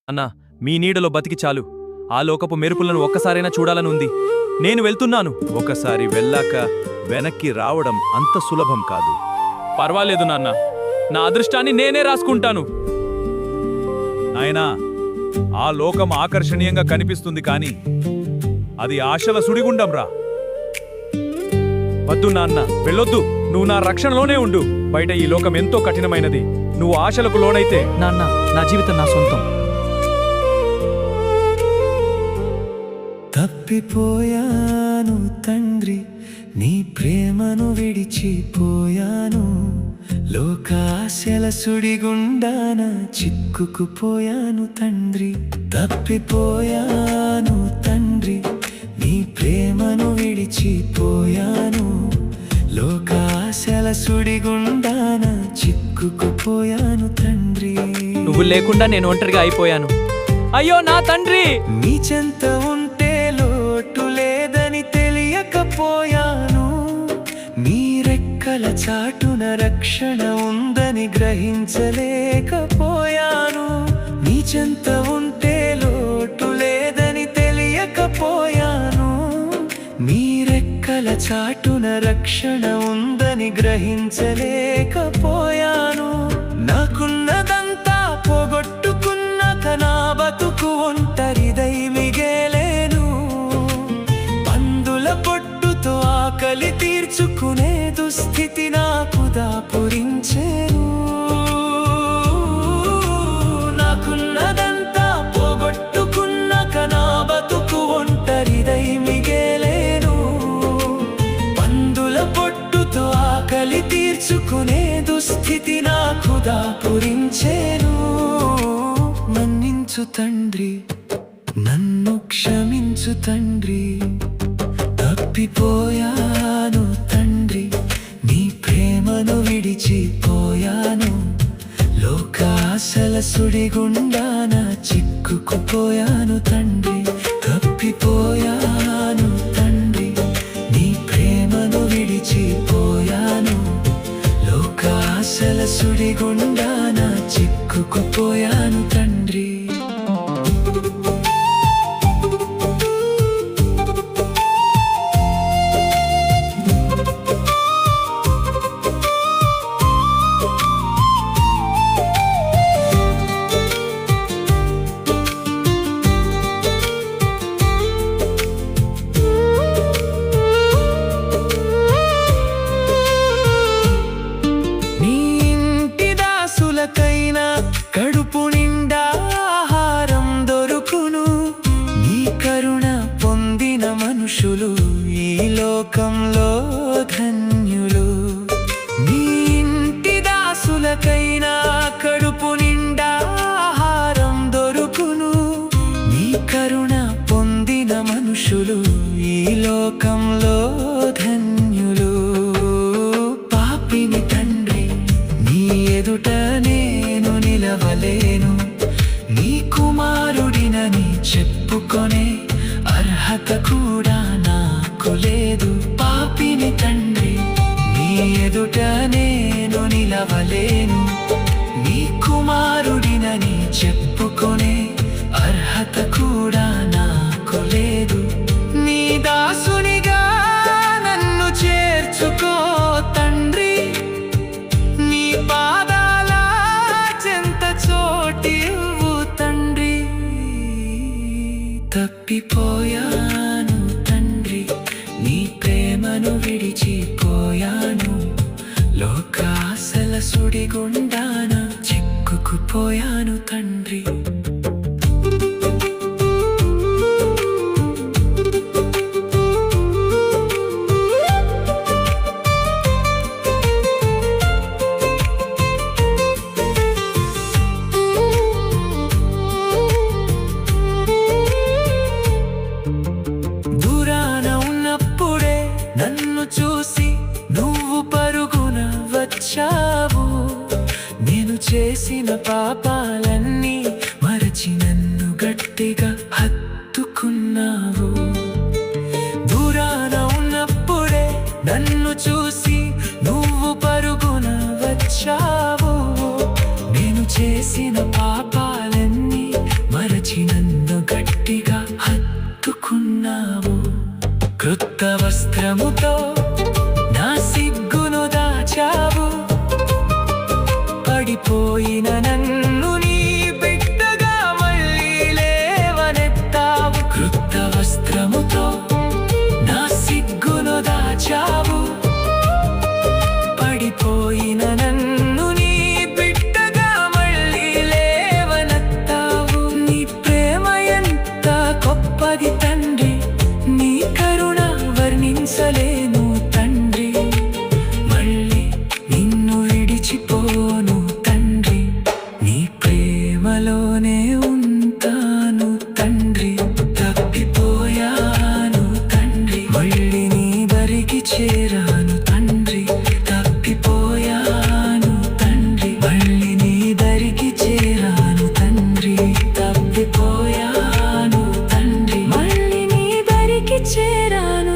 అన్నా, మీ నీడలో బతికి చాలు. ఆ లోకపు మెరుపులను ఒక్కసారైనా చూడాలని ఉంది. నేను వెళ్తున్నాను. ఒకసారి వెళ్ళాక వెనక్కి రావడం అంత సులభం కాదు. పర్వాలేదు నాన్న, నా అదృష్టాన్ని నేనే రాసుకుంటాను. నాయనా, ఆ లోకం ఆకర్షణీయంగా కనిపిస్తుంది కాని అది ఆశల సుడిగుండం రా. వద్దు నాన్న, వెళ్ళొద్దు. నువ్వు నా రక్షణలోనే ఉండు. బయట ఈ లోకం ఎంతో కఠినమైనది. నువ్వు ఆశలకు లోనైతే నాన్న, నా జీవితం నా సొంతం. తప్పిపోయాను తండ్రి, నీ ప్రేమను విడిచిపోయాను. లోకాశల సుడిగుండాన చిక్కుకుపోయాను తండ్రి. తప్పిపోయాను తండ్రి, నీ ప్రేమను విడిచిపోయాను. లోకాశల సుడిగుండాన చిక్కుకుపోయాను తండ్రి. నువ్వు లేకుండా నేను ఒంటరిగా అయిపోయాను. అయ్యో నా తండ్రి! నీ చెంత ఉంటే లోటు లేదని తెలియకపోయాను. నీ రెక్కల చాటున రక్షణ ఉందని గ్రహించలేకపోయాను. నీ చెంత ఉంటే లోటు లేదని తెలియకపోయాను. నీ రెక్కల చాటున రక్షణ ఉందని గ్రహించలేకపోయాను. నాకున్నదంతా పోగొట్టుకున్న నా బతుకు ఒంటరిదై మిగేలేను. పందుల పొట్టుతో ఆకలి తీర్చుకునే దుస్థితి నాకు దాపురించేను. నాకున్నదంతా పోగొట్టుకున్న నా బతుకు ఒంటరిదై మిగేలేను. పందుల పొట్టుతో ఆకలి తీర్చుకునే దుస్థితి నాకు దాపురించేను. మన్నించు తండ్రి, నన్ను క్షమించు తండ్రి. తప్పిపోయాను తండ్రి, నీ ప్రేమను విడిచిపోయాను. లోకాశల సుడిగుండాన చిక్కుకుపోయాను తండ్రి. తప్పిపోయాను తండ్రి, నీ ప్రేమను విడిచిపోయాను. లోకాశల సుడిగుండాన చిక్కుకుపోయాను తండ్రి. కడుపు నిండా ఆహారం దొరుకును. నీ కరుణ పొందిన మనుషులు ఈ లోకంలో ధన్యులు. నీ ఇంటి దాసులకైనా కడుపు నిండా ఆహారం దొరుకును. నీ కరుణ పొందిన మనుషులు ఈ లోకంలో ధన్యులు. పాపిని తండ్రి, నీ ఎదుట నేను నిలవలేను. నీ కుమారుడినని చెప్పుకొనే అర్హత కూడా నాకు లేదు. పాపిని తండ్రి, నీ ఎదుట నేను నిలవలేను. నీ కుమారుడినని చెప్పుకొనే అర్హత కూడా నాకు లేదు. నీ దాసునిగా నన్ను చేర్చుకో తండ్రి. నీ పాదాల చెంత చోటివ్వు తండ్రి. తప్పిపోయాను తండ్రి, నీ ప్రేమను విడిచిపోయాను. లోకాశల సుడిగుండాన చిక్కుకుపోయాను తండ్రి. నన్ను చూసి నువ్వు పరుగున వచ్చావు. నేను చేసిన పాపాలన్నీ మరచి నన్ను గట్టిగా హత్తుకున్నావు. దూరాన ఉన్నప్పుడే నన్ను చూసి నువ్వు పరుగున వచ్చావు. నేను చేసిన పాపాలన్నీ ఉండిపోయాను తండ్రి మళ్ళీ నీ దరికి చేరాను